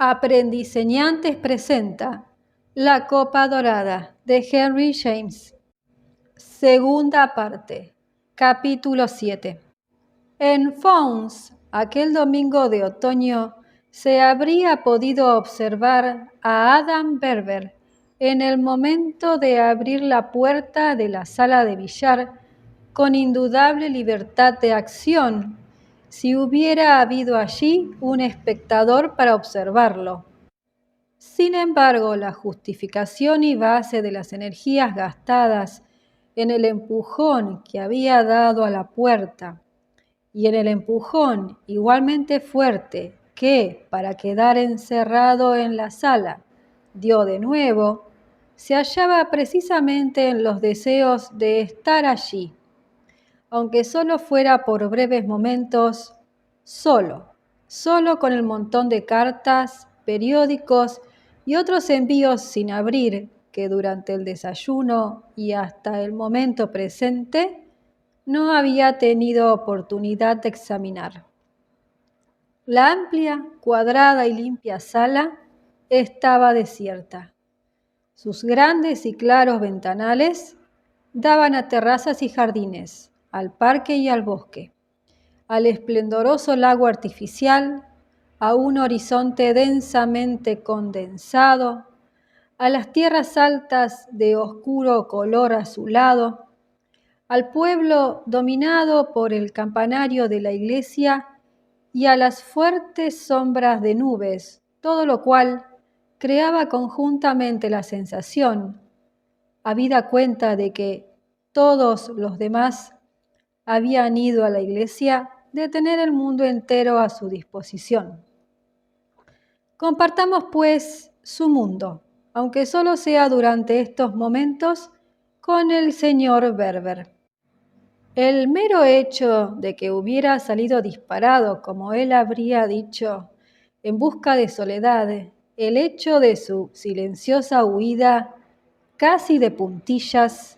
Aprendiseñantes presenta La Copa Dorada de Henry James. Segunda parte. Capítulo 7. En Fownes, aquel domingo de otoño, se habría podido observar a Adam Verver en el momento de abrir la puerta de la sala de billar con indudable libertad de acción, si hubiera habido allí un espectador para observarlo. Sin embargo, la justificación y base de las energías gastadas en el empujón que había dado a la puerta y en el empujón igualmente fuerte que, para quedar encerrado en la sala, dio de nuevo, se hallaba precisamente en los deseos de estar allí, aunque solo fuera por breves momentos, solo con el montón de cartas, periódicos y otros envíos sin abrir que durante el desayuno y hasta el momento presente no había tenido oportunidad de examinar. La amplia, cuadrada y limpia sala estaba desierta. Sus grandes y claros ventanales daban a terrazas y jardines, al parque y al bosque, al esplendoroso lago artificial, a un horizonte densamente condensado, a las tierras altas de oscuro color azulado, al pueblo dominado por el campanario de la iglesia y a las fuertes sombras de nubes, todo lo cual creaba conjuntamente la sensación, habida cuenta de que todos los demás habían ido a la iglesia, de tener el mundo entero a su disposición. Compartamos, pues, su mundo, aunque solo sea durante estos momentos, con el señor Verver. El mero hecho de que hubiera salido disparado, como él habría dicho, en busca de soledad, el hecho de su silenciosa huida, casi de puntillas,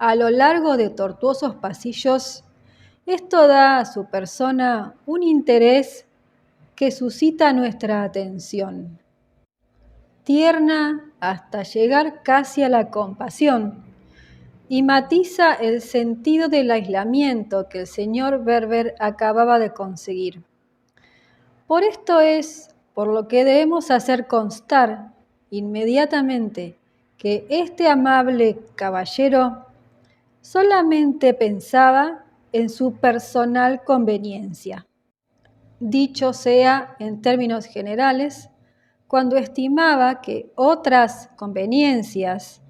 a lo largo de tortuosos pasillos, esto da a su persona un interés que suscita nuestra atención, tierna hasta llegar casi a la compasión, y matiza el sentido del aislamiento que el señor Verver acababa de conseguir. Por esto es por lo que debemos hacer constar inmediatamente que este amable caballero solamente pensaba en su personal conveniencia. Dicho sea en términos generales, cuando estimaba que otras conveniencias,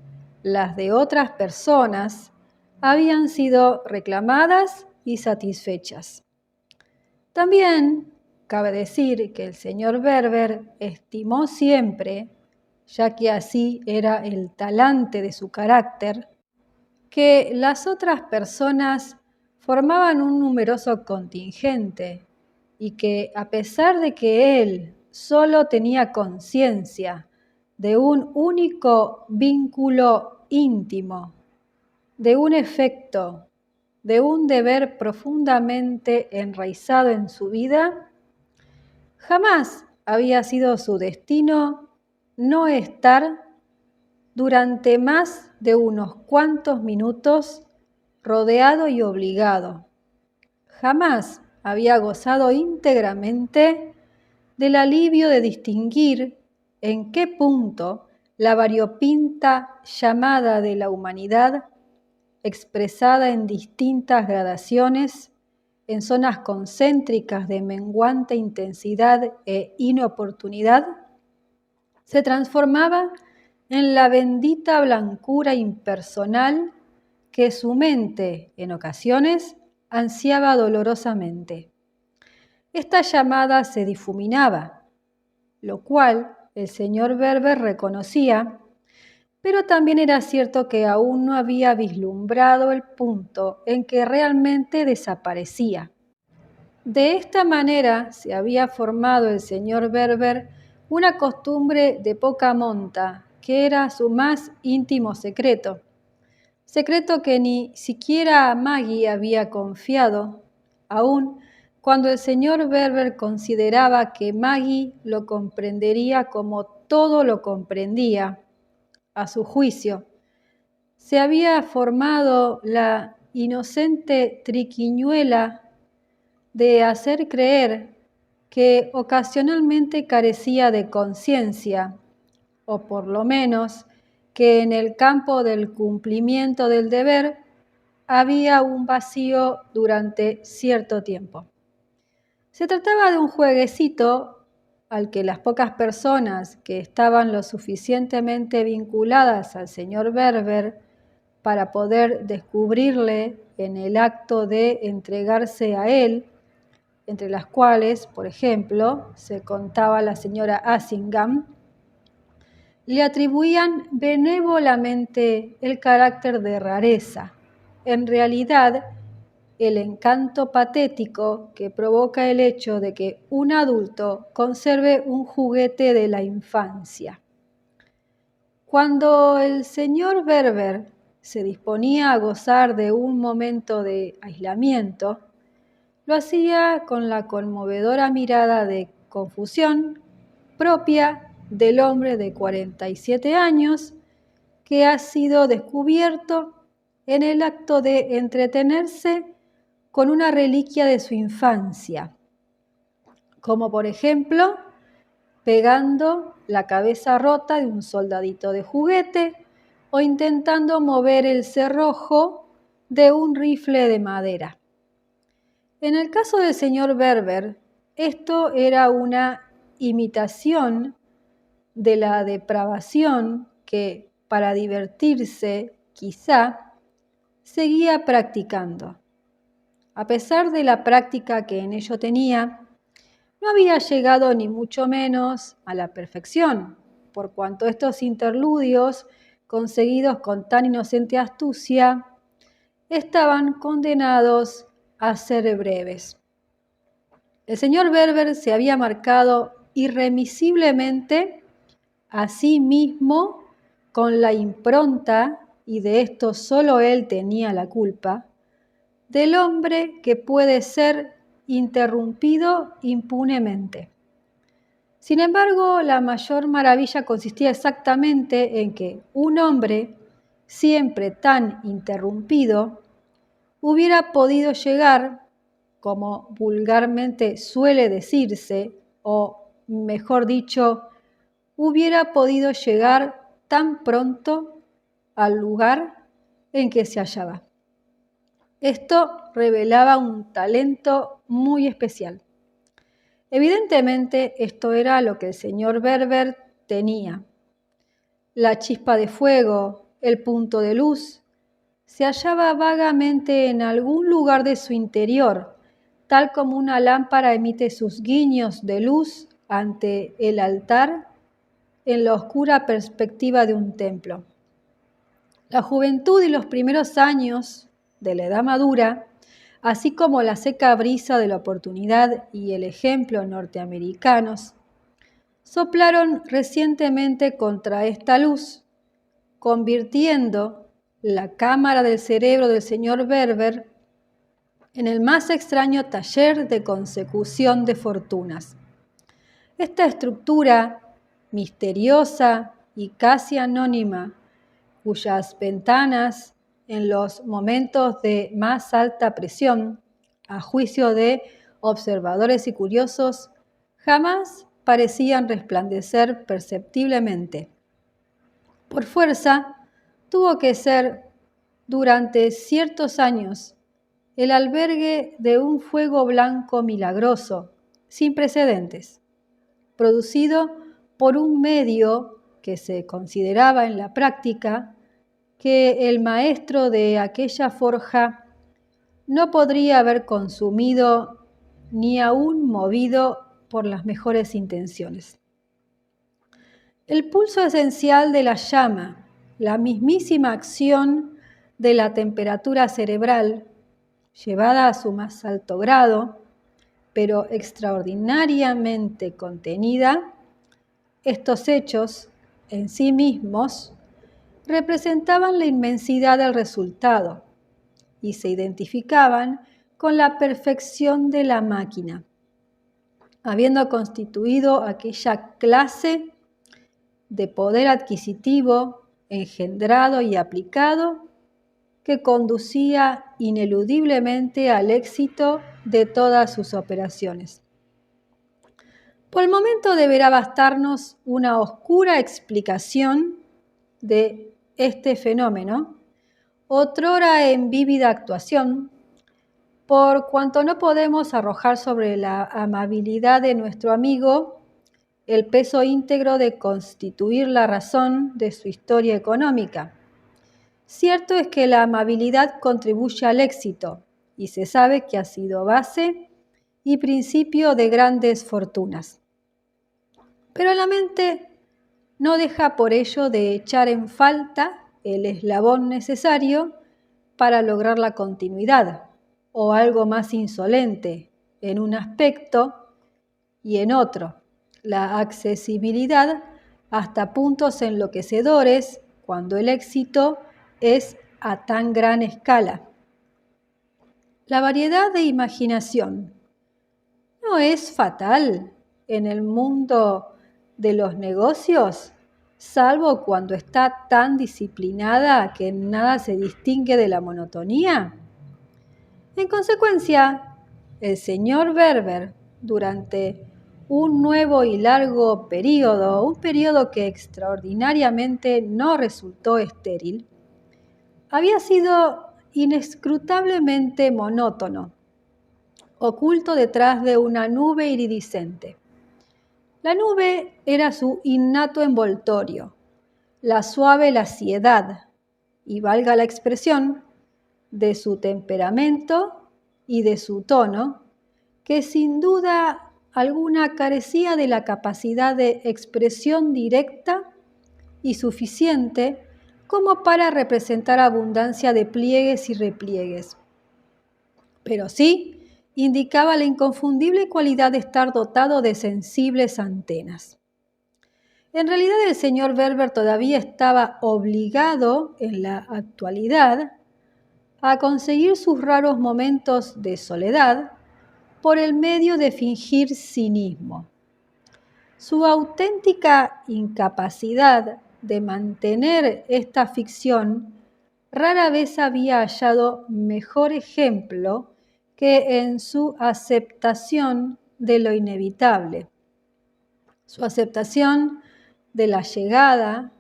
las de otras personas, habían sido reclamadas y satisfechas. También cabe decir que el señor Verver estimó siempre, ya que así era el talante de su carácter, que las otras personas formaban un numeroso contingente y que, a pesar de que él solo tenía conciencia de un único vínculo íntimo, de un efecto, de un deber profundamente enraizado en su vida, jamás había sido su destino no estar durante más de unos cuantos minutos rodeado y obligado. Jamás había gozado íntegramente del alivio de distinguir en qué punto la variopinta llamada de la humanidad, expresada en distintas gradaciones, en zonas concéntricas de menguante intensidad e inoportunidad, se transformaba en la bendita blancura impersonal que su mente, en ocasiones, ansiaba dolorosamente. Esta llamada se difuminaba, lo cual el señor Verver reconocía, pero también era cierto que aún no había vislumbrado el punto en que realmente desaparecía. De esta manera se había formado el señor Verver una costumbre de poca monta, que era su más íntimo secreto que ni siquiera a Maggie había confiado, aún cuando el señor Berber consideraba que Maggie lo comprendería como todo lo comprendía, a su juicio, se había formado la inocente triquiñuela de hacer creer que ocasionalmente carecía de conciencia, o por lo menos que en el campo del cumplimiento del deber había un vacío durante cierto tiempo. Se trataba de un jueguecito al que las pocas personas que estaban lo suficientemente vinculadas al señor Berber para poder descubrirle en el acto de entregarse a él, entre las cuales, por ejemplo, se contaba la señora Assingham, le atribuían benévolamente el carácter de rareza. En realidad, el encanto patético que provoca el hecho de que un adulto conserve un juguete de la infancia. Cuando el señor Berber se disponía a gozar de un momento de aislamiento, lo hacía con la conmovedora mirada de confusión propia del hombre de 47 años que ha sido descubierto en el acto de entretenerse con una reliquia de su infancia, como por ejemplo pegando la cabeza rota de un soldadito de juguete o intentando mover el cerrojo de un rifle de madera. En el caso del señor Berber, esto era una imitación de la depravación que, para divertirse, quizá, seguía practicando. A pesar de la práctica que en ello tenía, no había llegado ni mucho menos a la perfección, por cuanto estos interludios, conseguidos con tan inocente astucia, estaban condenados a ser breves. El señor Berber se había marcado irremisiblemente a sí mismo con la impronta, y de esto solo él tenía la culpa, del hombre que puede ser interrumpido impunemente. Sin embargo, la mayor maravilla consistía exactamente en que un hombre, siempre tan interrumpido, hubiera podido llegar, como vulgarmente suele decirse, o mejor dicho, hubiera podido llegar tan pronto al lugar en que se hallaba. Esto revelaba un talento muy especial. Evidentemente, esto era lo que el señor Berber tenía. La chispa de fuego, el punto de luz, se hallaba vagamente en algún lugar de su interior, tal como una lámpara emite sus guiños de luz ante el altar en la oscura perspectiva de un templo. La juventud y los primeros años de la edad madura, así como la seca brisa de la oportunidad y el ejemplo norteamericanos, soplaron recientemente contra esta luz, convirtiendo la cámara del cerebro del señor Berber en el más extraño taller de consecución de fortunas. Esta estructura misteriosa y casi anónima, cuyas ventanas en los momentos de más alta presión, a juicio de observadores y curiosos, jamás parecían resplandecer perceptiblemente. Por fuerza, tuvo que ser, durante ciertos años, el albergue de un fuego blanco milagroso, sin precedentes, producido por un medio que se consideraba en la práctica que el maestro de aquella forja no podría haber consumido ni aún movido por las mejores intenciones. El pulso esencial de la llama, la mismísima acción de la temperatura cerebral, llevada a su más alto grado, pero extraordinariamente contenida, estos hechos en sí mismos representaban la inmensidad del resultado y se identificaban con la perfección de la máquina, habiendo constituido aquella clase de poder adquisitivo engendrado y aplicado que conducía ineludiblemente al éxito de todas sus operaciones. Por el momento deberá bastarnos una oscura explicación de este fenómeno, otrora en vívida actuación, por cuanto no podemos arrojar sobre la amabilidad de nuestro amigo el peso íntegro de constituir la razón de su historia económica. Cierto es que la amabilidad contribuye al éxito y se sabe que ha sido base y principio de grandes fortunas. Pero la mente no deja por ello de echar en falta el eslabón necesario para lograr la continuidad, o algo más insolente en un aspecto y en otro, la accesibilidad hasta puntos enloquecedores cuando el éxito es a tan gran escala. La variedad de imaginación no es fatal en el mundo de los negocios, salvo cuando está tan disciplinada que nada se distingue de la monotonía. En consecuencia, el señor Berber, durante un nuevo y largo periodo, un periodo que extraordinariamente no resultó estéril, había sido inescrutablemente monótono, oculto detrás de una nube iridiscente. La nube era su innato envoltorio, la suave laciedad, y valga la expresión, de su temperamento y de su tono, que sin duda alguna carecía de la capacidad de expresión directa y suficiente como para representar abundancia de pliegues y repliegues. Pero sí indicaba la inconfundible cualidad de estar dotado de sensibles antenas. En realidad el señor Berber todavía estaba obligado en la actualidad a conseguir sus raros momentos de soledad por el medio de fingir cinismo. Su auténtica incapacidad de mantener esta ficción rara vez había hallado mejor ejemplo que en su aceptación de lo inevitable. Su aceptación de la llegada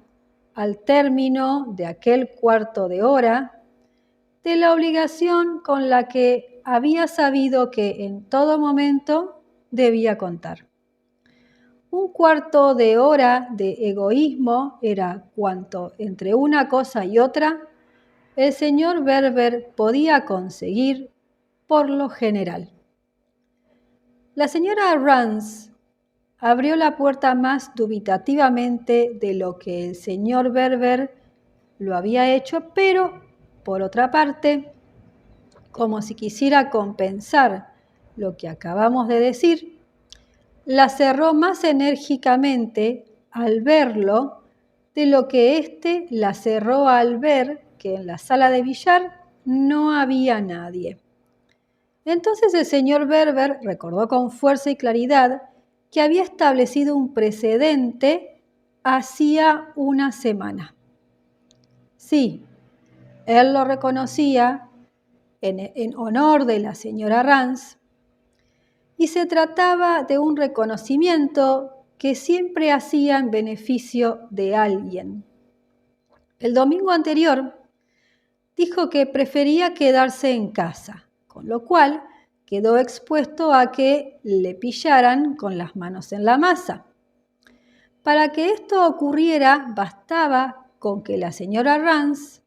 al término de aquel cuarto de hora, de la obligación con la que había sabido que en todo momento debía contar. Un cuarto de hora de egoísmo era cuanto, entre una cosa y otra, el señor Berber podía conseguir por lo general. La señora Rance abrió la puerta más dubitativamente de lo que el señor Berber lo había hecho, pero, por otra parte, como si quisiera compensar lo que acabamos de decir, la cerró más enérgicamente al verlo de lo que éste la cerró al ver que en la sala de billar no había nadie. Entonces el señor Berber recordó con fuerza y claridad que había establecido un precedente hacía una semana. Sí, él lo reconocía en honor de la señora Rance, y se trataba de un reconocimiento que siempre hacía en beneficio de alguien. El domingo anterior dijo que prefería quedarse en casa, con lo cual quedó expuesto a que le pillaran con las manos en la masa. Para que esto ocurriera, bastaba con que la señora Rance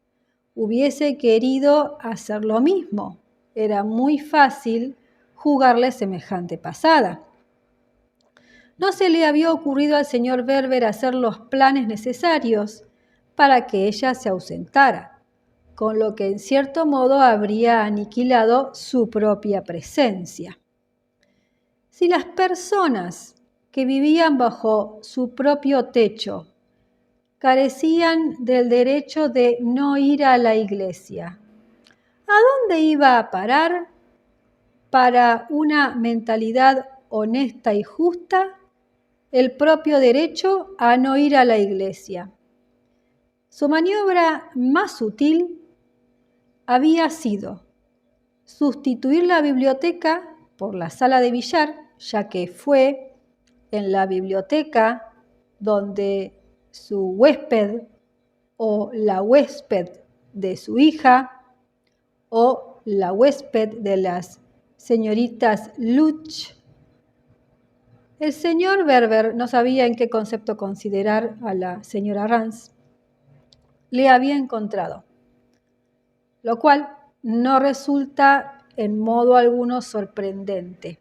hubiese querido hacer lo mismo. Era muy fácil jugarle semejante pasada. No se le había ocurrido al señor Berber hacer los planes necesarios para que ella se ausentara, con lo que en cierto modo habría aniquilado su propia presencia. Si las personas que vivían bajo su propio techo carecían del derecho de no ir a la iglesia, ¿a dónde iba a parar para una mentalidad honesta y justa el propio derecho a no ir a la iglesia. Su maniobra más sutil había sido sustituir la biblioteca por la sala de billar, ya que fue en la biblioteca donde su huésped o la huésped de su hija o la huésped de las señoritas Luch. El señor Berber no sabía en qué concepto considerar a la señora Rance. Le había encontrado, lo cual no resulta en modo alguno sorprendente.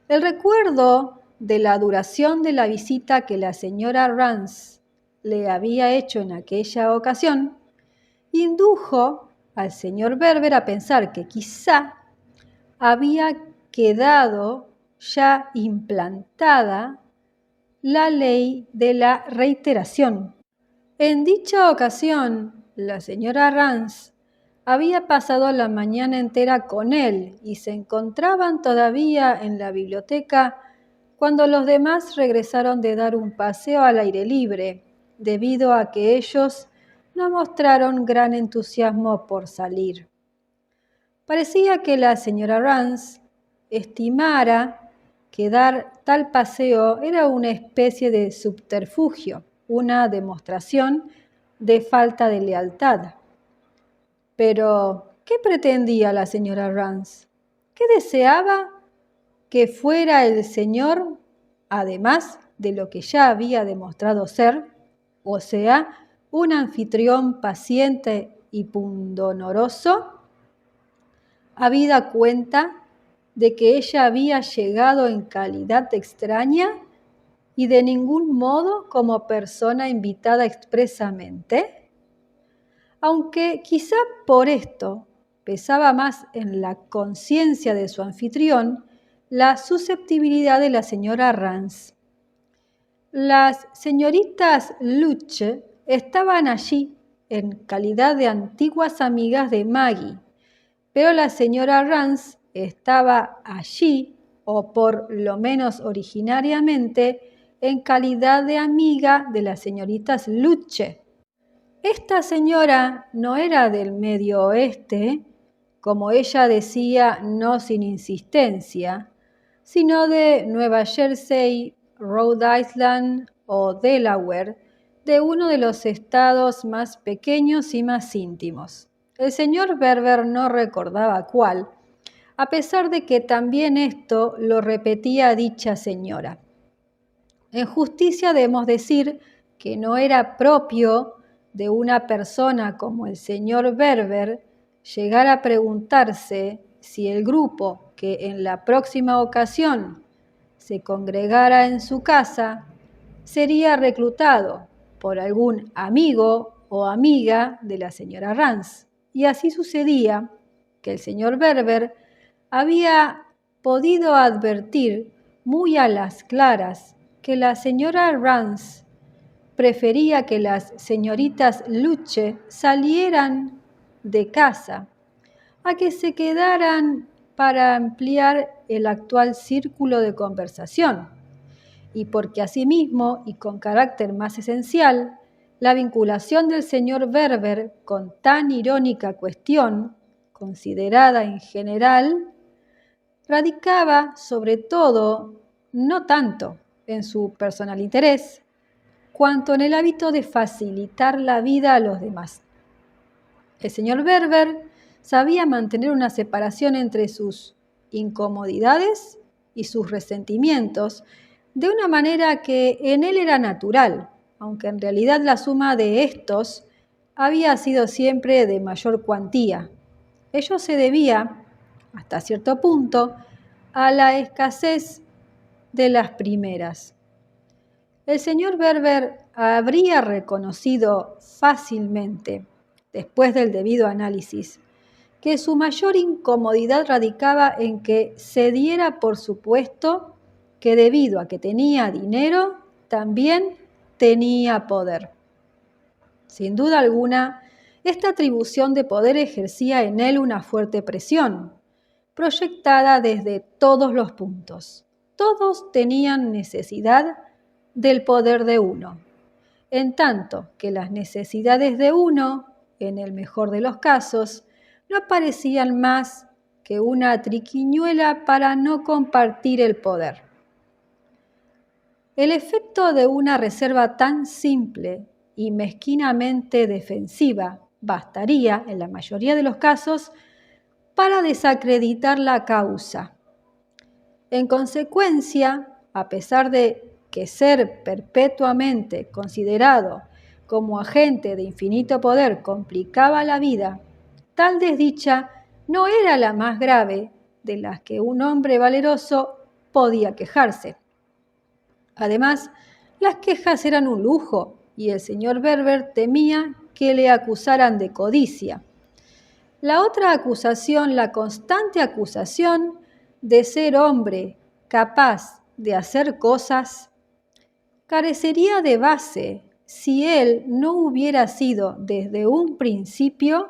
El recuerdo de la duración de la visita que la señora Rance le había hecho en aquella ocasión indujo al señor Berber a pensar que quizá había quedado ya implantada la ley de la reiteración. En dicha ocasión, la señora Rance había pasado la mañana entera con él y se encontraban todavía en la biblioteca cuando los demás regresaron de dar un paseo al aire libre, debido a que ellos no mostraron gran entusiasmo por salir. Parecía que la señora Rance estimara que dar tal paseo era una especie de subterfugio, una demostración de falta de lealtad. Pero, ¿qué pretendía la señora Rance? ¿Qué deseaba que fuera el señor, además de lo que ya había demostrado ser, o sea, un anfitrión paciente y pundonoroso? Habida cuenta de que ella había llegado en calidad de extraña y de ningún modo como persona invitada expresamente, aunque quizá por esto pesaba más en la conciencia de su anfitrión la susceptibilidad de la señora Rance. Las señoritas Luche estaban allí en calidad de antiguas amigas de Maggie, pero la señora Rance estaba allí, o por lo menos originariamente, en calidad de amiga de las señoritas Luche. Esta señora no era del Medio Oeste, como ella decía no sin insistencia, sino de Nueva Jersey, Rhode Island o Delaware, de uno de los estados más pequeños y más íntimos. El señor Berber no recordaba cuál, a pesar de que también esto lo repetía dicha señora. En justicia debemos decir que no era propio de una persona como el señor Berber llegar a preguntarse si el grupo que en la próxima ocasión se congregara en su casa sería reclutado por algún amigo o amiga de la señora Rance. Y así sucedía que el señor Berber había podido advertir muy a las claras que la señora Rance prefería que las señoritas Luche salieran de casa a que se quedaran para ampliar el actual círculo de conversación, y porque asimismo, y con carácter más esencial, la vinculación del señor Berber con tan irónica cuestión, considerada en general, radicaba sobre todo no tanto en su personal interés, cuanto en el hábito de facilitar la vida a los demás. El señor Berber sabía mantener una separación entre sus incomodidades y sus resentimientos, de una manera que en él era natural, aunque en realidad la suma de estos había sido siempre de mayor cuantía. Ello se debía, hasta cierto punto, a la escasez de las primeras. El señor Berber habría reconocido fácilmente, después del debido análisis, que su mayor incomodidad radicaba en que se diera por supuesto que debido a que tenía dinero, también tenía poder. Sin duda alguna, esta atribución de poder ejercía en él una fuerte presión, proyectada desde todos los puntos. Todos tenían necesidad del poder de uno, en tanto que las necesidades de uno, en el mejor de los casos, no parecían más que una triquiñuela para no compartir el poder. El efecto de una reserva tan simple y mezquinamente defensiva bastaría, en la mayoría de los casos, para desacreditar la causa. En consecuencia, a pesar de que ser perpetuamente considerado como agente de infinito poder complicaba la vida, tal desdicha no era la más grave de las que un hombre valeroso podía quejarse. Además, las quejas eran un lujo y el señor Berber temía que le acusaran de codicia. La otra acusación, la constante acusación de ser hombre capaz de hacer cosas, carecería de base si él no hubiera sido desde un principio,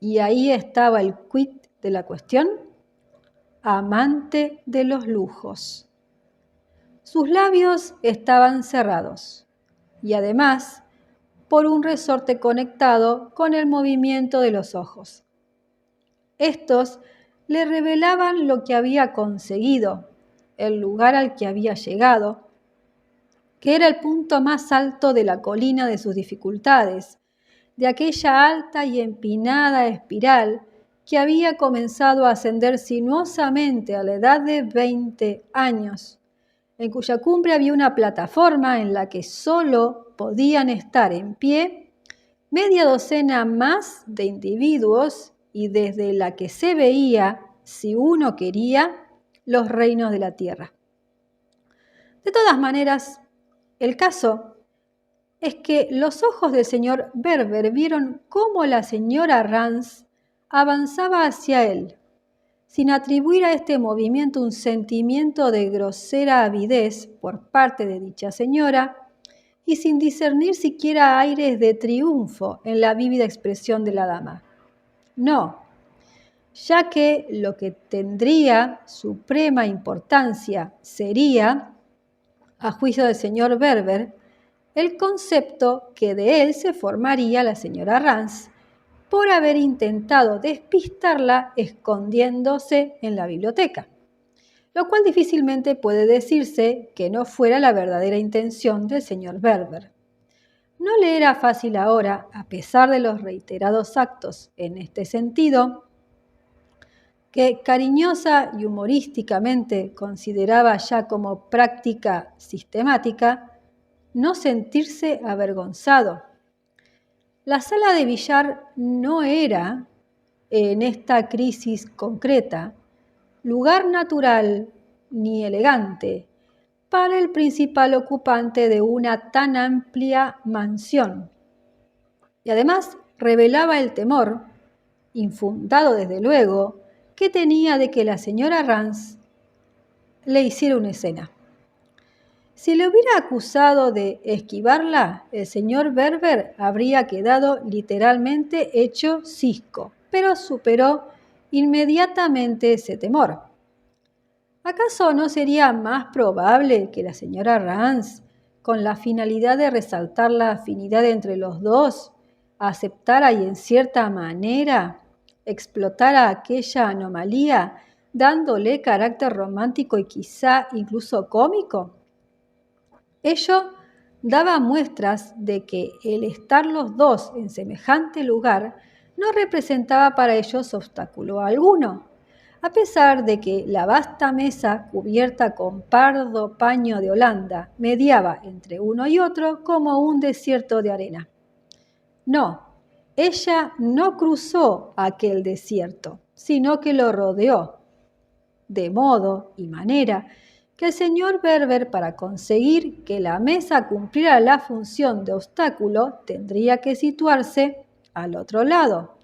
y ahí estaba el quid de la cuestión, amante de los lujos. Sus labios estaban cerrados y además por un resorte conectado con el movimiento de los ojos. Estos le revelaban lo que había conseguido, el lugar al que había llegado, que era el punto más alto de la colina de sus dificultades, de aquella alta y empinada espiral que había comenzado a ascender sinuosamente a la edad de 20 años, en cuya cumbre había una plataforma en la que solo podían estar en pie media docena más de individuos y desde la que se veía, si uno quería, los reinos de la tierra. De todas maneras, el caso es que los ojos del señor Berber vieron cómo la señora Rance avanzaba hacia él, sin atribuir a este movimiento un sentimiento de grosera avidez por parte de dicha señora y sin discernir siquiera aires de triunfo en la vívida expresión de la dama. No, ya que lo que tendría suprema importancia sería, a juicio del señor Berber, el concepto que de él se formaría la señora Rance por haber intentado despistarla escondiéndose en la biblioteca, lo cual difícilmente puede decirse que no fuera la verdadera intención del señor Berber. No le era fácil ahora, a pesar de los reiterados actos en este sentido, que cariñosa y humorísticamente consideraba ya como práctica sistemática, no sentirse avergonzado. La sala de billar no era, en esta crisis concreta, lugar natural ni elegante para el principal ocupante de una tan amplia mansión. Y además revelaba el temor, infundado desde luego, que tenía de que la señora Rance le hiciera una escena. Si le hubiera acusado de esquivarla, el señor Berber habría quedado literalmente hecho cisco, pero superó inmediatamente ese temor. ¿Acaso no sería más probable que la señora Rance, con la finalidad de resaltar la afinidad entre los dos, aceptara y en cierta manera explotara aquella anomalía, dándole carácter romántico y quizá incluso cómico? Ello daba muestras de que el estar los dos en semejante lugar no representaba para ellos obstáculo alguno, a pesar de que la vasta mesa cubierta con pardo paño de Holanda mediaba entre uno y otro como un desierto de arena. No, ella no cruzó aquel desierto, sino que lo rodeó, de modo y manera que el señor Berber, para conseguir que la mesa cumpliera la función de obstáculo, tendría que situarse al otro lado,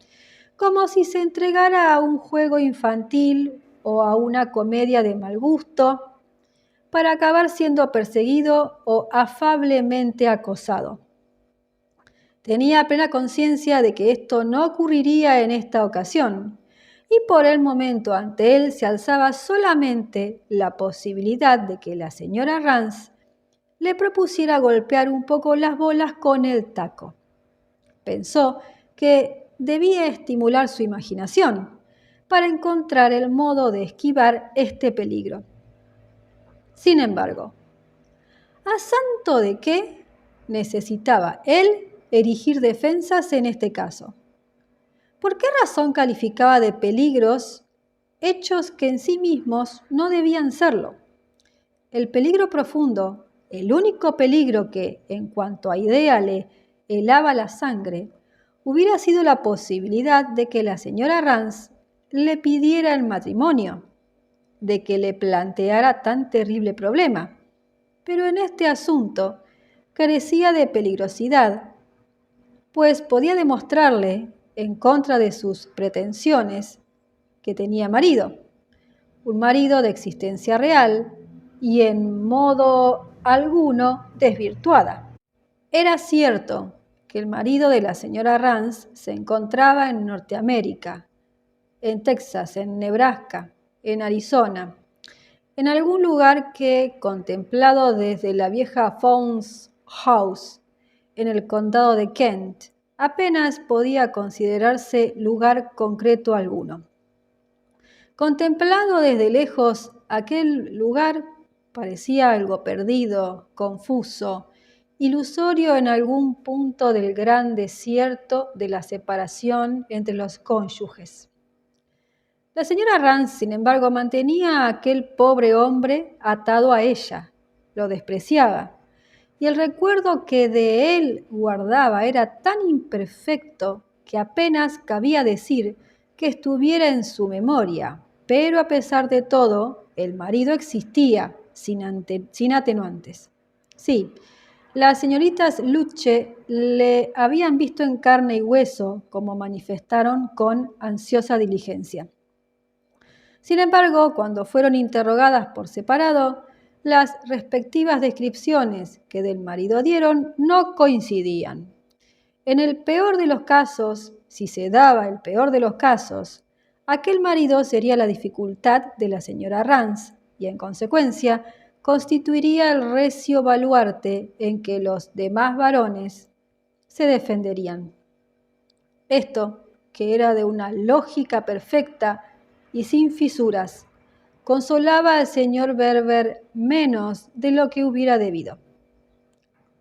como si se entregara a un juego infantil o a una comedia de mal gusto, para acabar siendo perseguido o afablemente acosado. Tenía plena conciencia de que esto no ocurriría en esta ocasión, y por el momento ante él se alzaba solamente la posibilidad de que la señora Rance le propusiera golpear un poco las bolas con el taco. Pensó que debía estimular su imaginación para encontrar el modo de esquivar este peligro. Sin embargo, ¿a santo de qué necesitaba él erigir defensas en este caso? ¿Por qué razón calificaba de peligros hechos que en sí mismos no debían serlo? El peligro profundo, el único peligro que, en cuanto a idea, le helaba la sangre, hubiera sido la posibilidad de que la señora Rance le pidiera el matrimonio, de que le planteara tan terrible problema. Pero en este asunto carecía de peligrosidad, pues podía demostrarle, en contra de sus pretensiones, que tenía marido, un marido de existencia real y en modo alguno desvirtuada. Era cierto que el marido de la señora Rance se encontraba en Norteamérica, en Texas, en Nebraska, en Arizona, en algún lugar que, contemplado desde la vieja Founds House, en el condado de Kent, apenas podía considerarse lugar concreto alguno. Contemplado desde lejos, aquel lugar parecía algo perdido, confuso, ilusorio en algún punto del gran desierto de la separación entre los cónyuges. La señora Rance, sin embargo, mantenía a aquel pobre hombre atado a ella, lo despreciaba, y el recuerdo que de él guardaba era tan imperfecto que apenas cabía decir que estuviera en su memoria, pero a pesar de todo, el marido existía sin atenuantes. Sí, las señoritas Luche le habían visto en carne y hueso, como manifestaron con ansiosa diligencia. Sin embargo, cuando fueron interrogadas por separado, las respectivas descripciones que del marido dieron no coincidían. En el peor de los casos, si se daba el peor de los casos, aquel marido sería la dificultad de la señora Rance y, en consecuencia, constituiría el recio baluarte en que los demás varones se defenderían. Esto, que era de una lógica perfecta y sin fisuras, consolaba al señor Berber menos de lo que hubiera debido.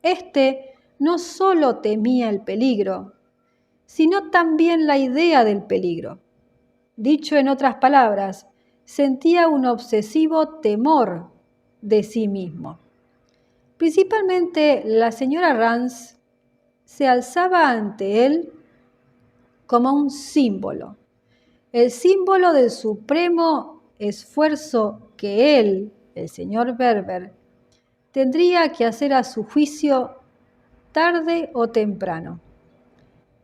Este no solo temía el peligro, sino también la idea del peligro. Dicho en otras palabras, sentía un obsesivo temor de sí mismo. Principalmente la señora Rance se alzaba ante él como un símbolo, el símbolo del supremo esfuerzo que él, el señor Berber, tendría que hacer a su juicio tarde o temprano.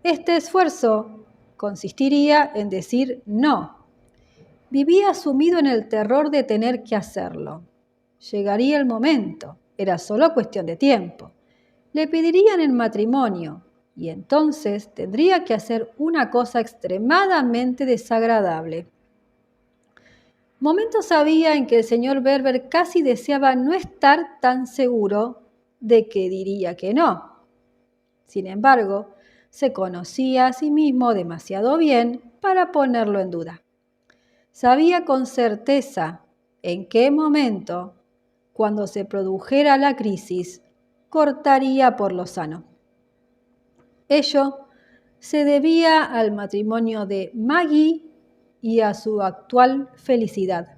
Este esfuerzo consistiría en decir no. Vivía sumido en el terror de tener que hacerlo. Llegaría el momento, era solo cuestión de tiempo. Le pedirían en matrimonio y entonces tendría que hacer una cosa extremadamente desagradable. Momentos había en que el señor Berber casi deseaba no estar tan seguro de que diría que no. Sin embargo, se conocía a sí mismo demasiado bien para ponerlo en duda. Sabía con certeza en qué momento, cuando se produjera la crisis, cortaría por lo sano. Ello se debía al matrimonio de Maggie y a su actual felicidad.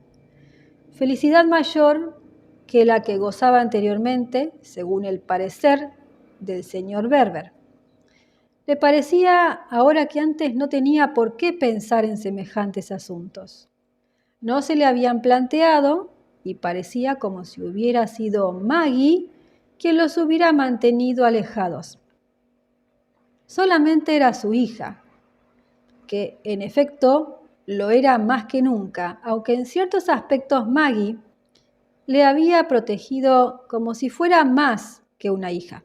Felicidad mayor que la que gozaba anteriormente, según el parecer del señor Berber. Le parecía ahora que antes no tenía por qué pensar en semejantes asuntos. No se le habían planteado y parecía como si hubiera sido Maggie quien los hubiera mantenido alejados. Solamente era su hija, que en efecto lo era más que nunca, aunque en ciertos aspectos Maggie le había protegido como si fuera más que una hija.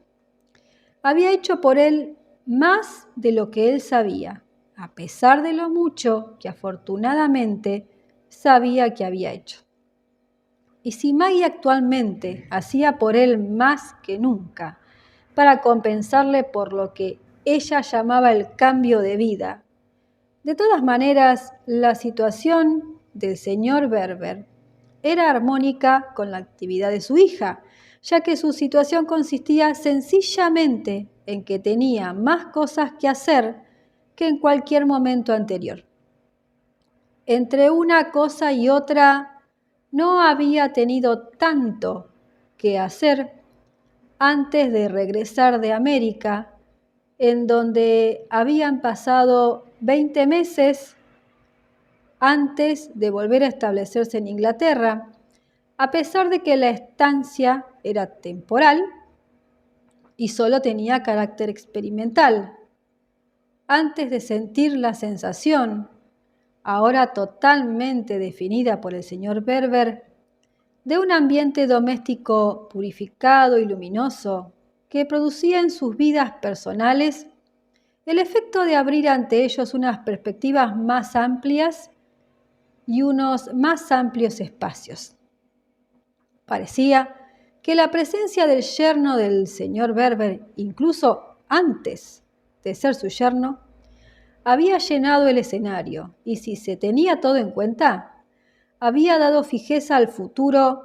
Había hecho por él más de lo que él sabía. a pesar de lo mucho que afortunadamente sabía que había hecho. Y si Maggie actualmente hacía por él más que nunca para compensarle por lo que ella llamaba el cambio de vida, de todas maneras, la situación del señor Berber era armónica con la actividad de su hija, ya que su situación consistía sencillamente en que tenía más cosas que hacer que en cualquier momento anterior. Entre una cosa y otra, no había tenido tanto que hacer antes de regresar de América, en donde habían pasado 20 meses antes de volver a establecerse en Inglaterra, a pesar de que la estancia era temporal y solo tenía carácter experimental. Antes de sentir la sensación, ahora totalmente definida por el señor Berber, de un ambiente doméstico purificado y luminoso que producía en sus vidas personales el efecto de abrir ante ellos unas perspectivas más amplias y unos más amplios espacios. Parecía que la presencia del yerno del señor Berber, incluso antes de ser su yerno, había llenado el escenario y, si se tenía todo en cuenta, había dado fijeza al futuro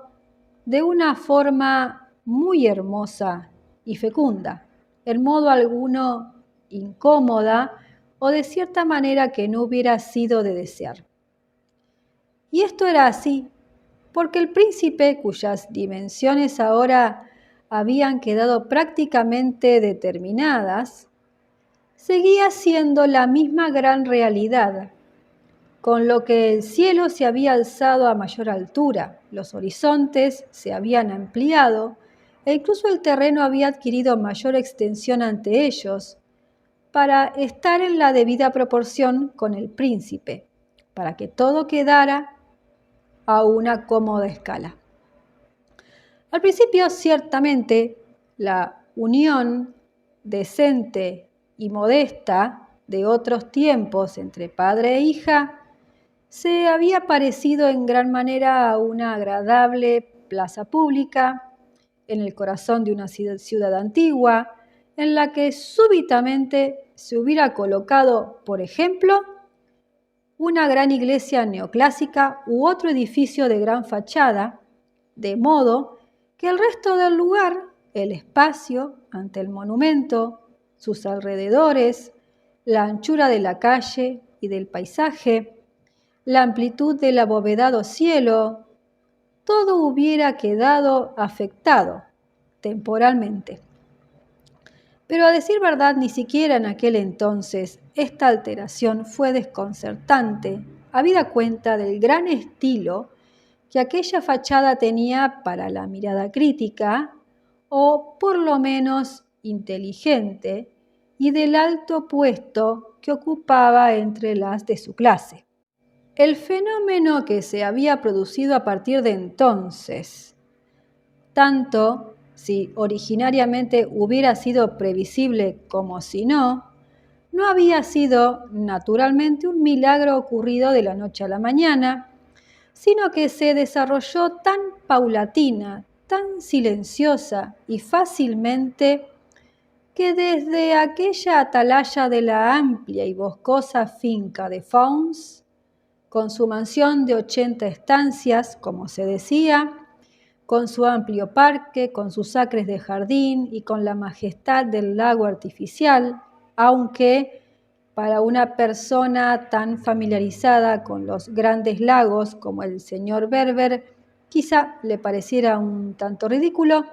de una forma muy hermosa y fecunda, en modo alguno incómoda o de cierta manera que no hubiera sido de desear. Y esto era así porque el príncipe, cuyas dimensiones ahora habían quedado prácticamente determinadas, seguía siendo la misma gran realidad, con lo que el cielo se había alzado a mayor altura, los horizontes se habían ampliado e incluso el terreno había adquirido mayor extensión ante ellos, para estar en la debida proporción con el príncipe, para que todo quedara a una cómoda escala. Al principio, ciertamente, la unión decente y modesta de otros tiempos entre padre e hija se había parecido en gran manera a una agradable plaza pública en el corazón de una ciudad antigua, en la que súbitamente se hubiera colocado, por ejemplo, una gran iglesia neoclásica u otro edificio de gran fachada, de modo que el resto del lugar, el espacio ante el monumento, sus alrededores, la anchura de la calle y del paisaje, la amplitud del abovedado cielo, todo hubiera quedado afectado temporalmente. Pero a decir verdad, ni siquiera en aquel entonces esta alteración fue desconcertante, habida cuenta del gran estilo que aquella fachada tenía para la mirada crítica, o por lo menos inteligente, y del alto puesto que ocupaba entre las de su clase. El fenómeno que se había producido a partir de entonces, tanto si originariamente hubiera sido previsible como si no, no había sido naturalmente un milagro ocurrido de la noche a la mañana, sino que se desarrolló tan paulatina, tan silenciosa y fácilmente que desde aquella atalaya de la amplia y boscosa finca de Fauns, con su mansión de 80 estancias, como se decía, con su amplio parque, con sus acres de jardín y con la majestad del lago artificial, aunque para una persona tan familiarizada con los grandes lagos como el señor Berber, quizá le pareciera un tanto ridículo,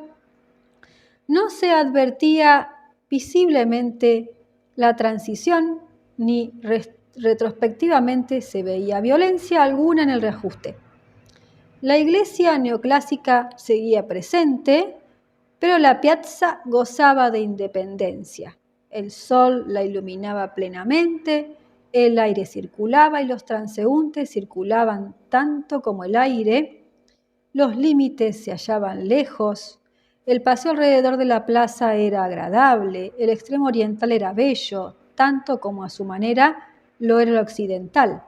no se advertía visiblemente la transición ni retrospectivamente se veía violencia alguna en el reajuste. La iglesia neoclásica seguía presente, pero la piazza gozaba de independencia. El sol la iluminaba plenamente, el aire circulaba y los transeúntes circulaban tanto como el aire, los límites se hallaban lejos, el paseo alrededor de la plaza era agradable, el extremo oriental era bello, tanto como a su manera, lo era el occidental.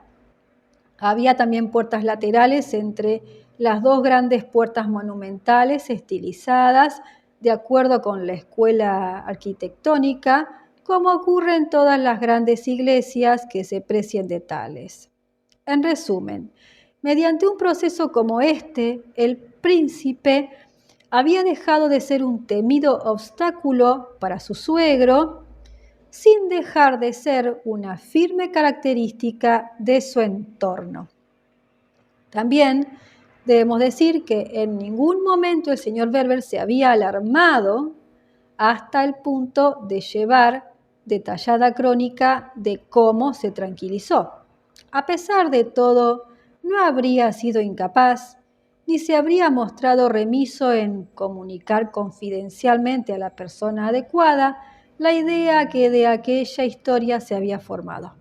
Había también puertas laterales entre las dos grandes puertas monumentales estilizadas de acuerdo con la escuela arquitectónica, como ocurre en todas las grandes iglesias que se precien de tales. En resumen, mediante un proceso como este, el príncipe había dejado de ser un temido obstáculo para su suegro, sin dejar de ser una firme característica de su entorno. También debemos decir que en ningún momento el señor Berber se había alarmado hasta el punto de llevar detallada crónica de cómo se tranquilizó. A pesar de todo, no habría sido incapaz ni se habría mostrado remiso en comunicar confidencialmente a la persona adecuada la idea que de aquella historia se había formado.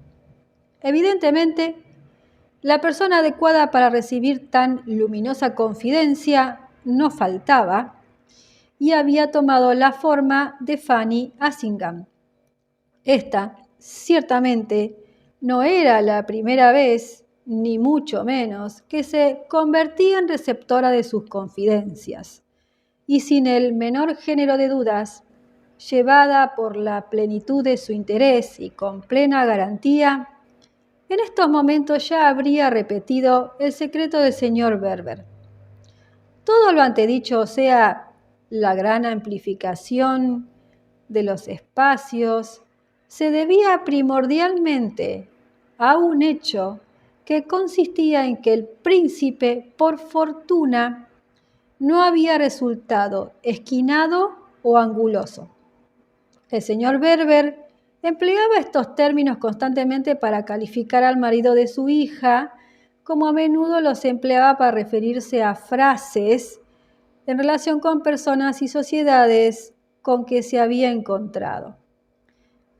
Evidentemente, la persona adecuada para recibir tan luminosa confidencia no faltaba y había tomado la forma de Fanny Assingham. Esta, ciertamente, no era la primera vez, ni mucho menos, que se convertía en receptora de sus confidencias, y sin el menor género de dudas, llevada por la plenitud de su interés y con plena garantía, en estos momentos ya habría repetido el secreto del señor Berber. Todo lo antedicho, o sea, la gran amplificación de los espacios, se debía primordialmente a un hecho que consistía en que el príncipe, por fortuna, no había resultado esquinado o anguloso. El señor Berber empleaba estos términos constantemente para calificar al marido de su hija, como a menudo los empleaba para referirse a frases en relación con personas y sociedades con que se había encontrado.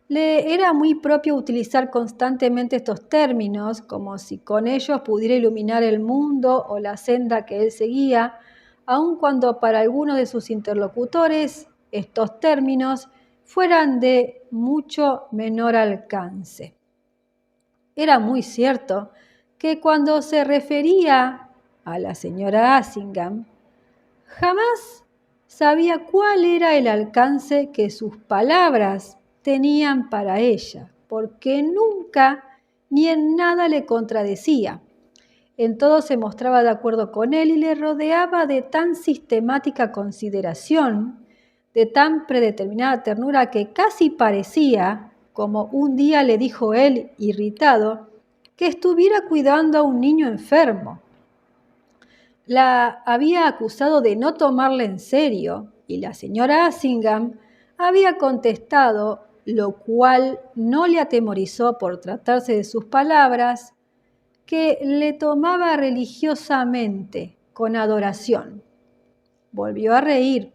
Le era muy propio utilizar constantemente estos términos, como si con ellos pudiera iluminar el mundo o la senda que él seguía, aun cuando para algunos de sus interlocutores estos términos fueran de mucho menor alcance. Era muy cierto que cuando se refería a la señora Assingham, jamás sabía cuál era el alcance que sus palabras tenían para ella, porque nunca ni en nada le contradecía. En todo se mostraba de acuerdo con él y le rodeaba de tan sistemática consideración, de tan predeterminada ternura que casi parecía, como un día le dijo él, irritado, que estuviera cuidando a un niño enfermo. La había acusado de no tomarla en serio y la señora Assingham había contestado, lo cual no le atemorizó por tratarse de sus palabras, que le tomaba religiosamente, con adoración. Volvió a reír,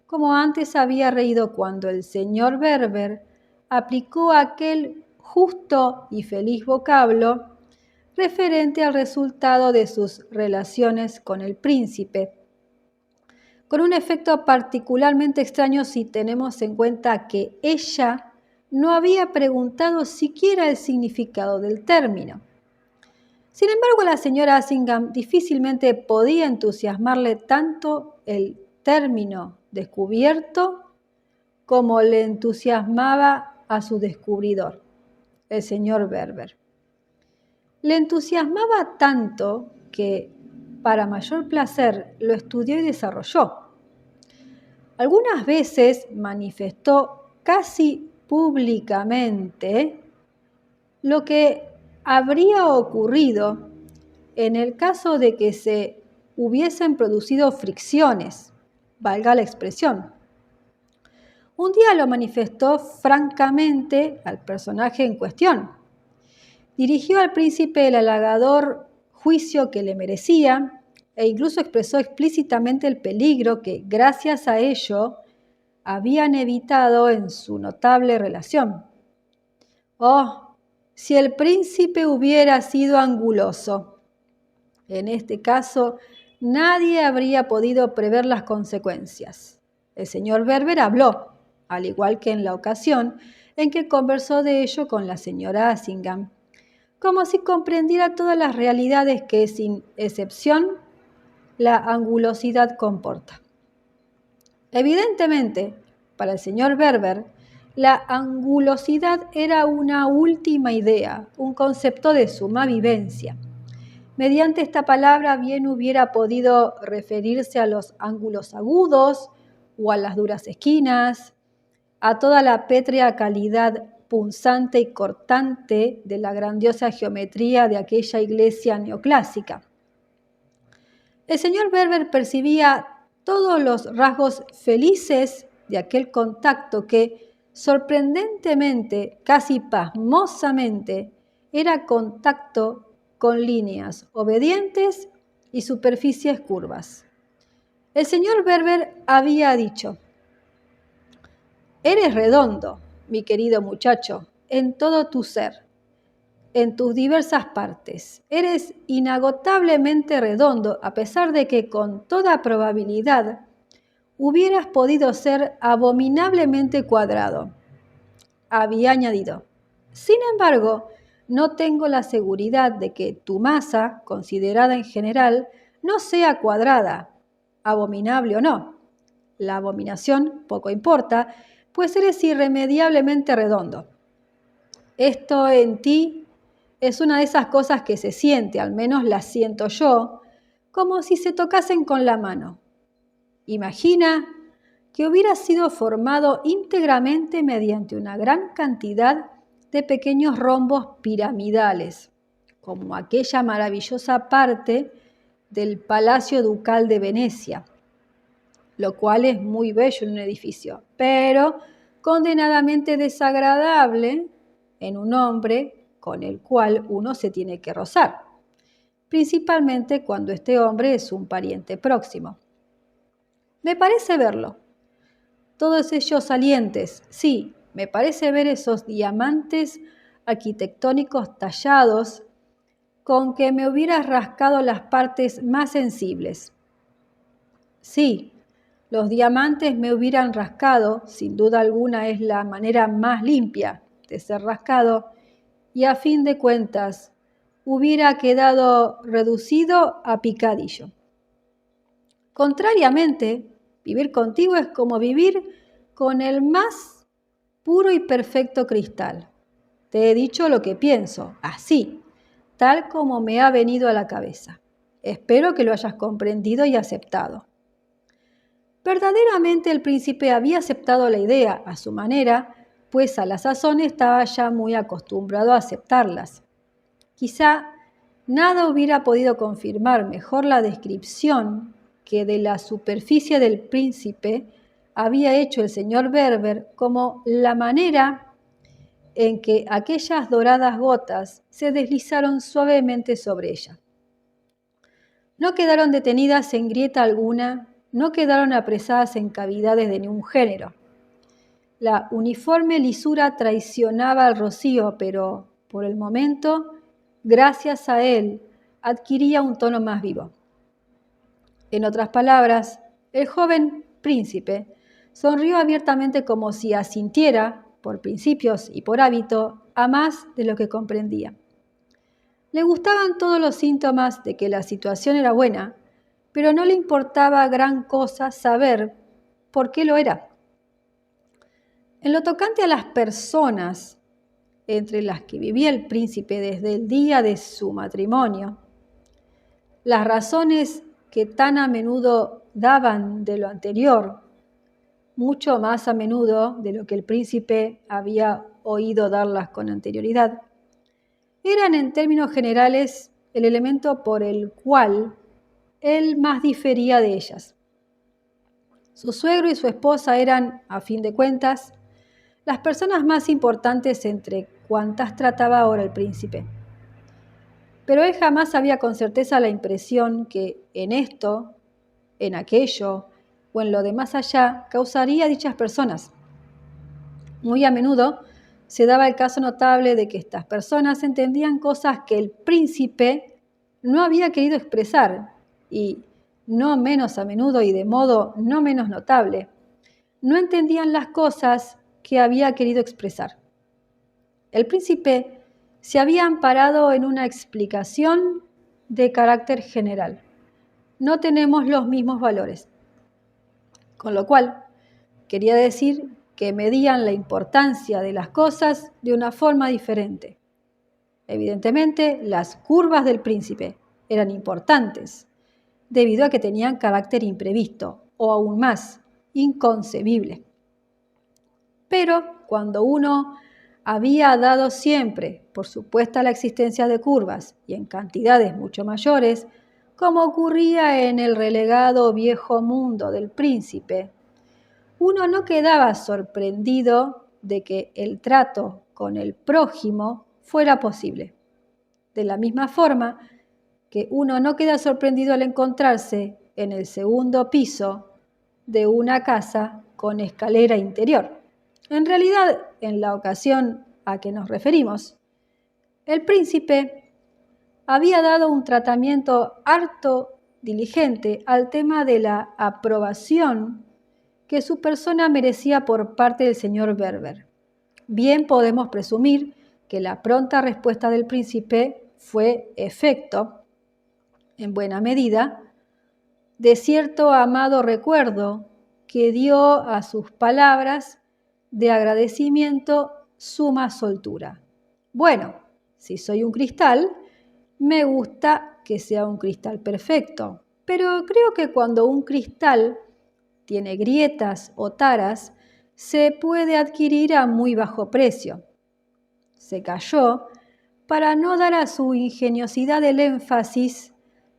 como antes había reído cuando el señor Berber aplicó aquel justo y feliz vocablo referente al resultado de sus relaciones con el príncipe, con un efecto particularmente extraño si tenemos en cuenta que ella no había preguntado siquiera el significado del término. Sin embargo, a la señora Assingham difícilmente podía entusiasmarle tanto el término descubierto como le entusiasmaba a su descubridor, el señor Berber. Le entusiasmaba tanto que, para mayor placer, lo estudió y desarrolló. Algunas veces manifestó casi públicamente lo que habría ocurrido en el caso de que se hubiesen producido fricciones, valga la expresión. Un día lo manifestó francamente al personaje en cuestión. Dirigió al príncipe el halagador juicio que le merecía e incluso expresó explícitamente el peligro que, gracias a ello, habían evitado en su notable relación. ¡Oh, si el príncipe hubiera sido anguloso! En este caso, nadie habría podido prever las consecuencias. El señor Berber habló, al igual que en la ocasión en que conversó de ello con la señora Assingham, como si comprendiera todas las realidades que, sin excepción, la angulosidad comporta. Evidentemente, para el señor Berber, la angulosidad era una última idea, un concepto de suma vivencia. Mediante esta palabra bien hubiera podido referirse a los ángulos agudos o a las duras esquinas, a toda la pétrea calidad punzante y cortante de la grandiosa geometría de aquella iglesia neoclásica. El señor Berber percibía todos los rasgos felices de aquel contacto que, sorprendentemente, casi pasmosamente, era contacto con líneas obedientes y superficies curvas. El señor Berber había dicho: «Eres redondo, mi querido muchacho, en todo tu ser, en tus diversas partes. Eres inagotablemente redondo, a pesar de que con toda probabilidad hubieras podido ser abominablemente cuadrado». Había añadido: «Sin embargo, no tengo la seguridad de que tu masa, considerada en general, no sea cuadrada, abominable o no. La abominación poco importa, pues eres irremediablemente redondo. Esto en ti es una de esas cosas que se siente, al menos las siento yo, como si se tocasen con la mano. Imagina que hubiera sido formado íntegramente mediante una gran cantidad de pequeños rombos piramidales, como aquella maravillosa parte del Palacio Ducal de Venecia, lo cual es muy bello en un edificio, pero condenadamente desagradable en un hombre con el cual uno se tiene que rozar, principalmente cuando este hombre es un pariente próximo. Me parece verlo. Todos ellos salientes, sí, me parece ver esos diamantes arquitectónicos tallados con que me hubieras rascado las partes más sensibles. Sí, los diamantes me hubieran rascado, sin duda alguna es la manera más limpia de ser rascado, y a fin de cuentas hubiera quedado reducido a picadillo. Contrariamente, vivir contigo es como vivir con el más puro y perfecto cristal. Te he dicho lo que pienso, así, tal como me ha venido a la cabeza. Espero que lo hayas comprendido y aceptado». Verdaderamente el príncipe había aceptado la idea a su manera, pues a la sazón estaba ya muy acostumbrado a aceptarlas. Quizá nada hubiera podido confirmar mejor la descripción que de la superficie del príncipe había hecho el señor Berber, como la manera en que aquellas doradas gotas se deslizaron suavemente sobre ella. No quedaron detenidas en grieta alguna, no quedaron apresadas en cavidades de ningún género. La uniforme lisura traicionaba al rocío, pero por el momento, gracias a él, adquiría un tono más vivo. En otras palabras, el joven príncipe sonrió abiertamente como si asintiera, por principios y por hábito, a más de lo que comprendía. Le gustaban todos los síntomas de que la situación era buena, pero no le importaba gran cosa saber por qué lo era. En lo tocante a las personas entre las que vivía el príncipe desde el día de su matrimonio, las razones que tan a menudo daban de lo anterior, mucho más a menudo de lo que el príncipe había oído darlas con anterioridad, eran en términos generales el elemento por el cual él más difería de ellas. Su suegro y su esposa eran, a fin de cuentas, las personas más importantes entre cuantas trataba ahora el príncipe. Pero él jamás había con certeza la impresión que en esto, en aquello o en lo de más allá causaría a dichas personas. Muy a menudo se daba el caso notable de que estas personas entendían cosas que el príncipe no había querido expresar y, no menos a menudo y de modo no menos notable, no entendían las cosas que había querido expresar. El príncipe se había amparado en una explicación de carácter general. No tenemos los mismos valores. Con lo cual, quería decir que medían la importancia de las cosas de una forma diferente. Evidentemente, las curvas del príncipe eran importantes, debido a que tenían carácter imprevisto, o aún más, inconcebible. Pero cuando uno había dado siempre por supuesta la existencia de curvas y en cantidades mucho mayores, como ocurría en el relegado viejo mundo del príncipe, uno no quedaba sorprendido de que el trato con el prójimo fuera posible. De la misma forma que uno no queda sorprendido al encontrarse en el segundo piso de una casa con escalera interior. En realidad, en la ocasión a que nos referimos, el príncipe había dado un tratamiento harto diligente al tema de la aprobación que su persona merecía por parte del señor Berber. Bien podemos presumir que la pronta respuesta del príncipe fue efecto, en buena medida, de cierto amado recuerdo que dio a sus palabras de agradecimiento suma soltura. Bueno, si soy un cristal, me gusta que sea un cristal perfecto, pero creo que cuando un cristal tiene grietas o taras, se puede adquirir a muy bajo precio. Se calló para no dar a su ingeniosidad el énfasis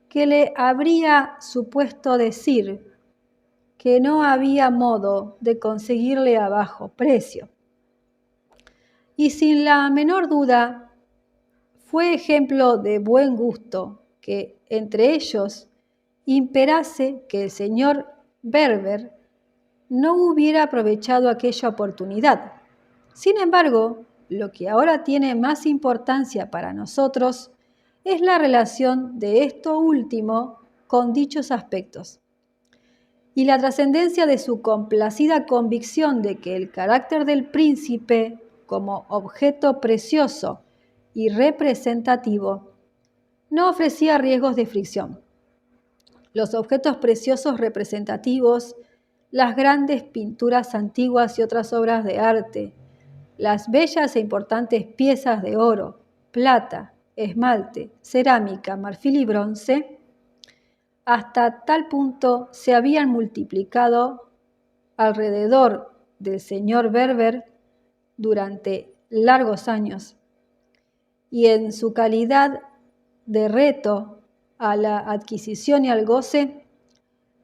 que le habría supuesto decir que no había modo de conseguirle a bajo precio. Y sin la menor duda, fue ejemplo de buen gusto que entre ellos imperase que el señor Berber no hubiera aprovechado aquella oportunidad. Sin embargo, lo que ahora tiene más importancia para nosotros es la relación de esto último con dichos aspectos y la trascendencia de su complacida convicción de que el carácter del príncipe como objeto precioso y representativo no ofrecía riesgos de fricción. Los objetos preciosos representativos, las grandes pinturas antiguas y otras obras de arte, las bellas e importantes piezas de oro, plata, esmalte, cerámica, marfil y bronce, hasta tal punto se habían multiplicado alrededor del señor Berber durante largos años, y en su calidad de reto a la adquisición y al goce,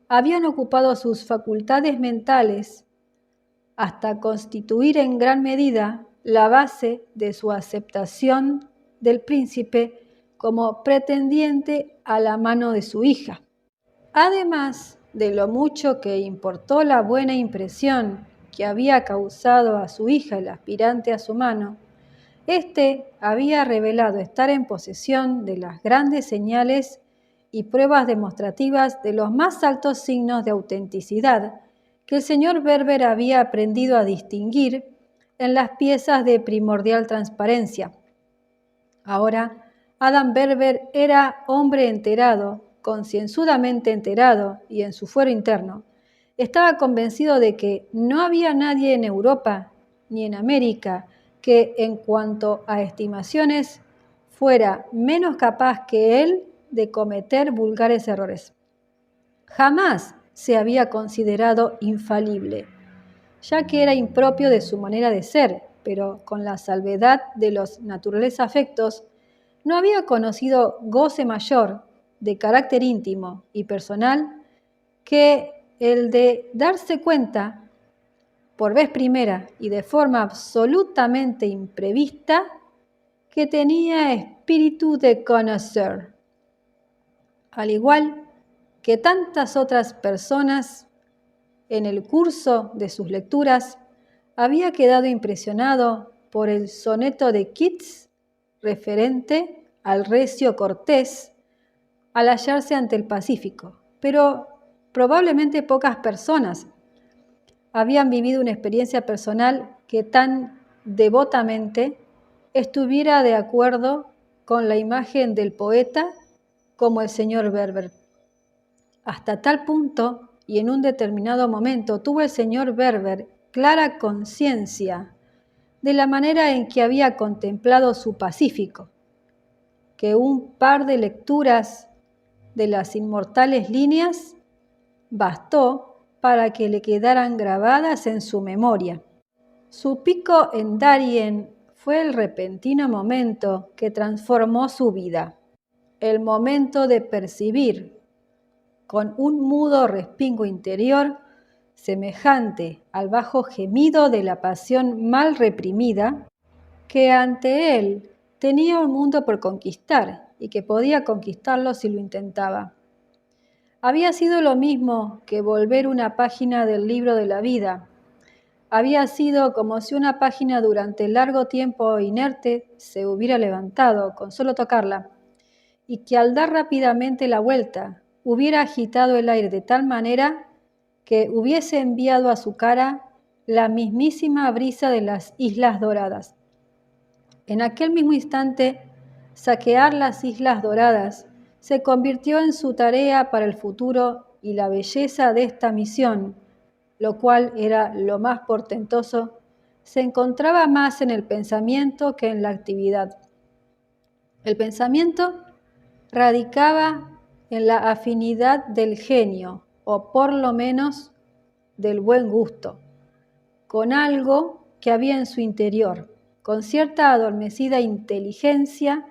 habían ocupado sus facultades mentales hasta constituir en gran medida la base de su aceptación del príncipe como pretendiente a la mano de su hija. Además de lo mucho que importó la buena impresión que había causado a su hija el aspirante a su mano, éste había revelado estar en posesión de las grandes señales y pruebas demostrativas de los más altos signos de autenticidad que el señor Berber había aprendido a distinguir en las piezas de primordial transparencia. Ahora, Adam Berber era hombre enterado, concienzudamente enterado y en su fuero interno. Estaba convencido de que no había nadie en Europa ni en América que, en cuanto a estimaciones, fuera menos capaz que él de cometer vulgares errores. Jamás se había considerado infalible, ya que era impropio de su manera de ser, pero con la salvedad de los naturales afectos, no había conocido goce mayor de carácter íntimo y personal que el de darse cuenta, por vez primera y de forma absolutamente imprevista, que tenía espíritu de conocer. Al igual que tantas otras personas, en el curso de sus lecturas había quedado impresionado por el soneto de Keats referente al recio Cortés al hallarse ante el Pacífico, pero probablemente pocas personas habían vivido una experiencia personal que tan devotamente estuviera de acuerdo con la imagen del poeta como el señor Berber. Hasta tal punto, y en un determinado momento, tuvo el señor Berber clara conciencia de la manera en que había contemplado su Pacífico, que un par de lecturas de las inmortales líneas bastó para que le quedaran grabadas en su memoria. Su pico en Darien fue el repentino momento que transformó su vida, el momento de percibir, con un mudo respingo interior, semejante al bajo gemido de la pasión mal reprimida, que ante él tenía un mundo por conquistar y que podía conquistarlo si lo intentaba. Había sido lo mismo que volver una página del libro de la vida. Había sido como si una página durante largo tiempo inerte se hubiera levantado con solo tocarla, y que al dar rápidamente la vuelta hubiera agitado el aire de tal manera que hubiese enviado a su cara la mismísima brisa de las Islas Doradas. En aquel mismo instante, saquear las Islas Doradas se convirtió en su tarea para el futuro, y la belleza de esta misión, lo cual era lo más portentoso, se encontraba más en el pensamiento que en la actividad. El pensamiento radicaba en la afinidad del genio, o por lo menos del buen gusto, con algo que había en su interior, con cierta adormecida inteligencia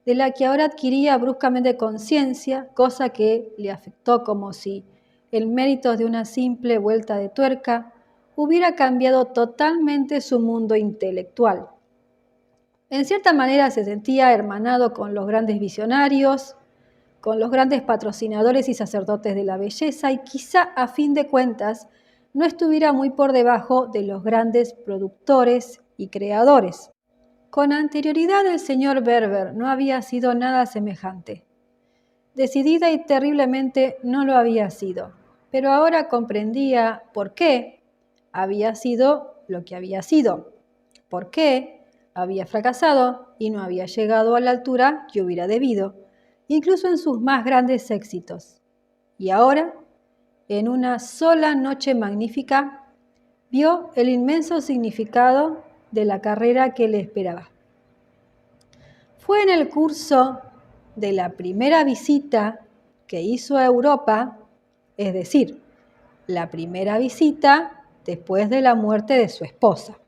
de la que ahora adquiría bruscamente conciencia, cosa que le afectó como si, en méritos de una simple vuelta de tuerca, hubiera cambiado totalmente su mundo intelectual. En cierta manera se sentía hermanado con los grandes visionarios, con los grandes patrocinadores y sacerdotes de la belleza, y quizá a fin de cuentas no estuviera muy por debajo de los grandes productores y creadores. Con anterioridad el señor Berber no había sido nada semejante. Decidida y terriblemente no lo había sido, pero ahora comprendía por qué había sido lo que había sido, por qué había fracasado y no había llegado a la altura que hubiera debido, incluso en sus más grandes éxitos. Y ahora, en una sola noche magnífica, vio el inmenso significado de la carrera que le esperaba. Fue en el curso de la primera visita que hizo a Europa, es decir, la primera visita después de la muerte de su esposa,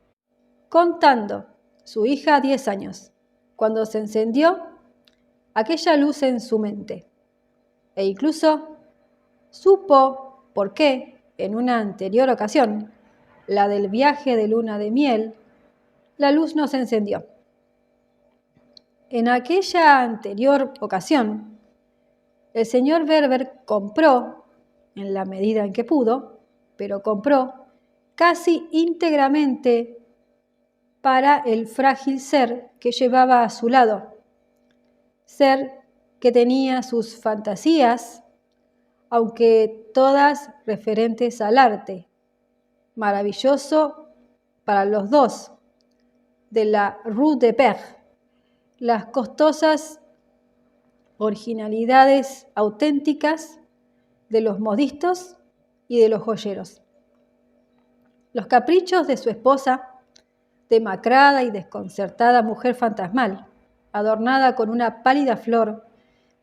contando su hija 10 años, cuando se encendió aquella luz en su mente, e incluso supo por qué en una anterior ocasión, la del viaje de luna de miel, la luz no se encendió. En aquella anterior ocasión, el señor Berber compró, en la medida en que pudo, pero compró casi íntegramente para el frágil ser que llevaba a su lado, ser que tenía sus fantasías, aunque todas referentes al arte, maravilloso para los dos, de la Rue de Perth, las costosas originalidades auténticas de los modistos y de los joyeros, los caprichos de su esposa, demacrada y desconcertada mujer fantasmal, adornada con una pálida flor,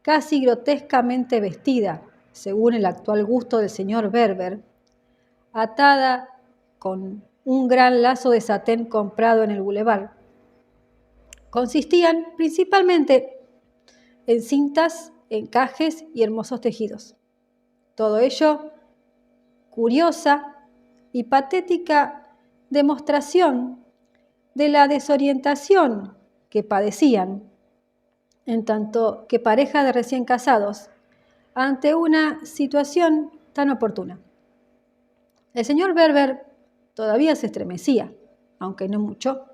casi grotescamente vestida, según el actual gusto del señor Berber, atada con un gran lazo de satén comprado en el bulevar, consistían principalmente en cintas, encajes y hermosos tejidos. Todo ello curiosa y patética demostración de la desorientación que padecían, en tanto que pareja de recién casados, ante una situación tan oportuna. El señor Berber todavía se estremecía, aunque no mucho,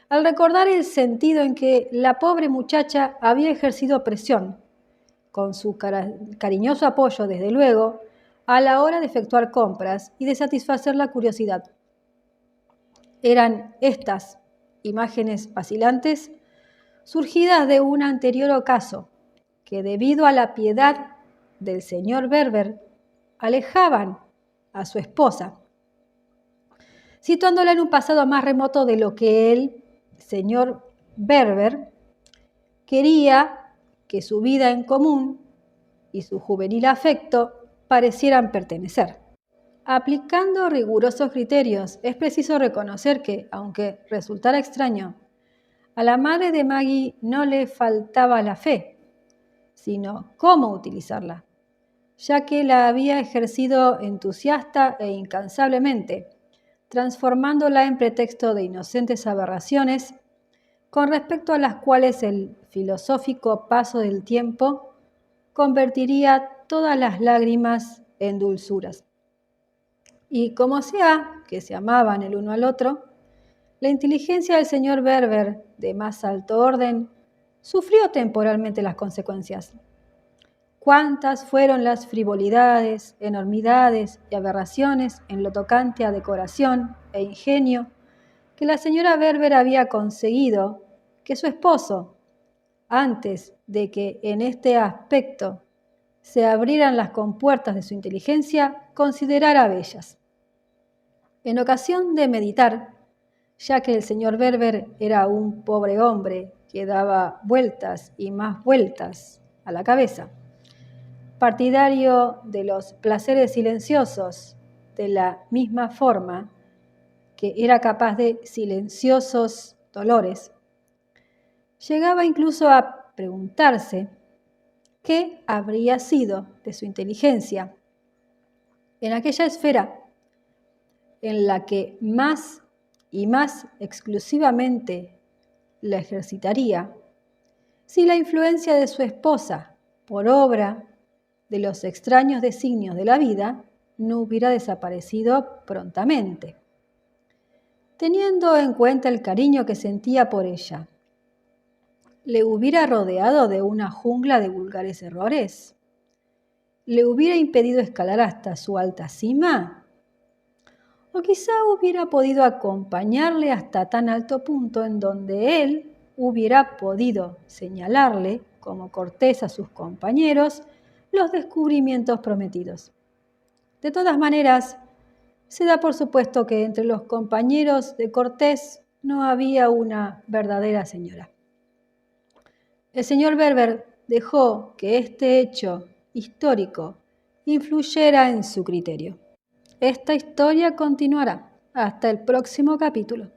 al recordar el sentido en que la pobre muchacha había ejercido presión, con su cariñoso apoyo, desde luego, a la hora de efectuar compras y de satisfacer la curiosidad. Eran estas imágenes vacilantes surgidas de un anterior ocaso, que debido a la piedad del señor Berber alejaban a su esposa, situándola en un pasado más remoto de lo que el señor Berber quería que su vida en común y su juvenil afecto parecieran pertenecer. Aplicando rigurosos criterios, es preciso reconocer que, aunque resultara extraño, a la madre de Maggie no le faltaba la fe, sino cómo utilizarla, ya que la había ejercido entusiasta e incansablemente, transformándola en pretexto de inocentes aberraciones con respecto a las cuales el filosófico paso del tiempo convertiría todas las lágrimas en dulzuras. Y como sea que se amaban el uno al otro, la inteligencia del señor Berber, de más alto orden, sufrió temporalmente las consecuencias. Cuántas fueron las frivolidades, enormidades y aberraciones en lo tocante a decoración e ingenio que la señora Berber había conseguido que su esposo, antes de que en este aspecto se abrieran las compuertas de su inteligencia, considerara bellas. En ocasión de meditar, ya que el señor Berber era un pobre hombre que daba vueltas y más vueltas a la cabeza, partidario de los placeres silenciosos, de la misma forma que era capaz de silenciosos dolores, llegaba incluso a preguntarse qué habría sido de su inteligencia en aquella esfera en la que más y más exclusivamente la ejercitaría, si la influencia de su esposa, por obra de los extraños designios de la vida, no hubiera desaparecido prontamente. Teniendo en cuenta el cariño que sentía por ella, ¿le hubiera rodeado de una jungla de vulgares errores? ¿Le hubiera impedido escalar hasta su alta cima? O quizá hubiera podido acompañarle hasta tan alto punto en donde él hubiera podido señalarle, como cortés a sus compañeros, los descubrimientos prometidos. De todas maneras, se da por supuesto que entre los compañeros de Cortés no había una verdadera señora. El señor Berber dejó que este hecho histórico influyera en su criterio. Esta historia continuará hasta el próximo capítulo.